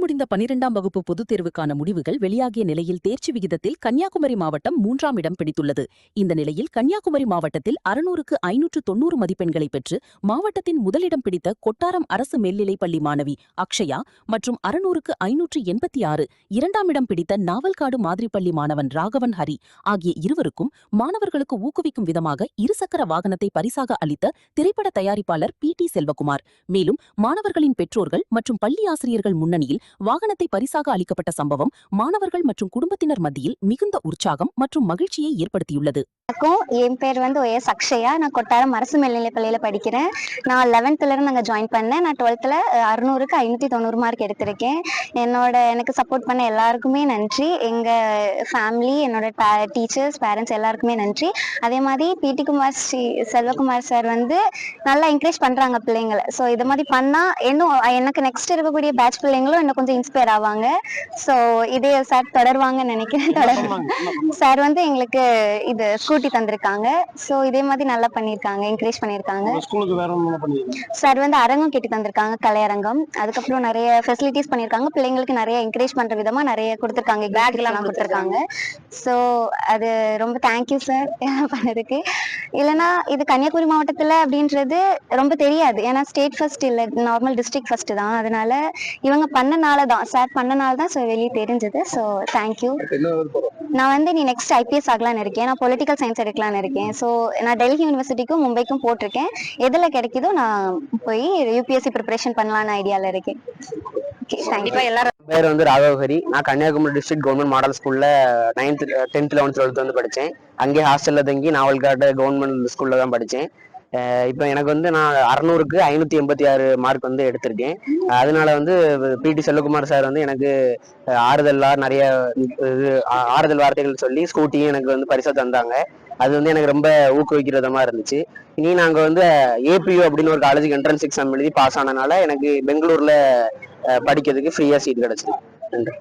முடிந்த 12ஆம் வகுப்பு பொதுத் தேர்வுக்கான முடிவுகள் வெளியாகிய நிலையில் தேர்ச்சி விகிதத்தில் கன்னியாகுமரி மாவட்டம் 3ஆம் இடம் பிடித்துள்ளது. இந்த நிலையில் கன்னியாகுமரி மாவட்டத்தில் 600க்கு 590 மதிப்பெண்களை பெற்று மாவட்டத்தின் முதலிடம் பிடித்த கொட்டாரம் அரசு மேல்நிலைப்பள்ளி மாணவி அக்ஷயா மற்றும் 600க்கு 586 இரண்டாம் இடம் பிடித்த நாவல்காடு மாதிரிப்பள்ளி மாணவன் ராகவன் ஹரி ஆகிய இருவருக்கும் மாணவர்களுக்கு ஊக்குவிக்கும் விதமாக இருசக்கர வாகனத்தை பரிசாக அளித்த திரைப்பட தயாரிப்பாளர் PT செல்வகுமார். மேலும் மாணவர்களின் பெற்றோர்கள் மற்றும் பள்ளி ஆசிரியர்கள் முன்னணியில் வாகனத்தை பரிசாக அளிக்கப்பட்ட சம்பவம் மாணவர்கள் மற்றும் குடும்பத்தினர் மத்தியில் மிகுந்த உற்சாகம் மற்றும் மகிழ்ச்சியை ஏற்படுத்தியுள்ளது. என் பேர் OS அக்ஷயா. நான் கொட்டாரம் அரசு மேல்நிலைப் பள்ளியில படிக்கிறேன். நான் 11th நாங்க ஜாயின் பண்ணேன். நான் 12th 600க்கு 590 மார்க் எடுத்திருக்கேன். எனக்கு சப்போர்ட் பண்ண எல்லாருக்குமே நன்றி. எங்க ஃபேமிலி, என்னோட டீச்சர்ஸ், பேரண்ட்ஸ் எல்லாருக்குமே நன்றி. அதே மாதிரி PT செல்வகுமார் சார் நல்லா என்கரேஜ் பண்றாங்க பிள்ளைங்களை. ஸோ இது மாதிரி பண்ணா இன்னும் எனக்கு நெக்ஸ்ட் இருக்கக்கூடிய பேட்ச் பிள்ளைங்களும் இன்னும் கொஞ்சம் இன்ஸ்பயர் ஆவாங்க. ஸோ இதே சார் தொடருவாங்கன்னு நினைக்கிறேன். சார் எங்களுக்கு இது ஸ்கூட்டி தந்திருக்காங்க. ஸோ இதே மாதிரி நல்லா பண்ணியிருக்காங்க, என்கரேஜ் பண்ணியிருக்காங்க. சார் அரங்கம் கட்டி தந்திருக்காங்க, கலையரங்கம். அதுக்கப்புறம் நிறைய ஃபெசிலிட்டிஸ் பண்ணியிருக்காங்க. பிள்ளைங்களுக்கு நிறைய என்கரேஜ் பண்ற விதமா நிறைய கொடுத்துருக்காங்க, பேக்லாம் கொடுத்துருக்காங்க. ஸோ அது ரொம்ப தேங்க்யூ சார் பண்ணதுக்கு. இல்லைன்னா இது கன்னியாகுமரி மாவட்டத்தில் அப்படின்றது ரொம்ப தெரியாது. ஏன்னா ஸ்டேட் ஃபர்ஸ்ட் இல்லை, நார்மல் டிஸ்ட்ரிக்ட் ஃபர்ஸ்ட் தான். அதனால இவங்க பண்ணனால தான், சார் பண்ணனால தான் வெளியே தெரிஞ்சது. So thank you. நான் நீ நெக்ஸ்ட் IPS ஆகலான்னு இருக்கேன். நான் பொலிட்டிக்கல் சயின்ஸ் எடுக்கலான்னு இருக்கேன். ஸோ நான் டெல்லி யூனிவர்சிட்டிக்கும் மும்பைக்கும் போட்டிருக்கேன். எதில் கிடைக்குதோ நான் போய் UPSC ப்ரிப்பரேஷன் பண்ணலான்னு ஐடியாவில் இருக்கேன். பேர் ராகவஹரி. நான் கன்னியாகுமரி டிஸ்ட்ரிக்ட் கவர்மெண்ட் மாடல் ஸ்கூல்ல 9th 10th 11th 12th படித்தேன். அங்கே ஹாஸ்டல்ல தங்கி நாவல்காடு கவர்மெண்ட் ஸ்கூல்ல தான் படித்தேன். இப்போ எனக்கு நான் 600க்கு 586 மார்க் எடுத்திருக்கேன். அதனால PT செல்வகுமார் சார் எனக்கு நிறைய ஆறுதல் வார்த்தைகள் சொல்லி ஸ்கூட்டியும் எனக்கு பரிசா தந்தாங்க. அது எனக்கு ரொம்ப ஊக்குவிக்கிறதமா இருந்துச்சு. இனி நாங்கள் APU அப்படின்னு ஒரு காலேஜுக்கு என்ட்ரன்ஸ் எக்ஸாம் எழுதி பாஸ் ஆனதுனால எனக்கு பெங்களூர்ல படிக்கிறதுக்கு ஃப்ரீயா சீட் கிடைச்சிது. நன்றி.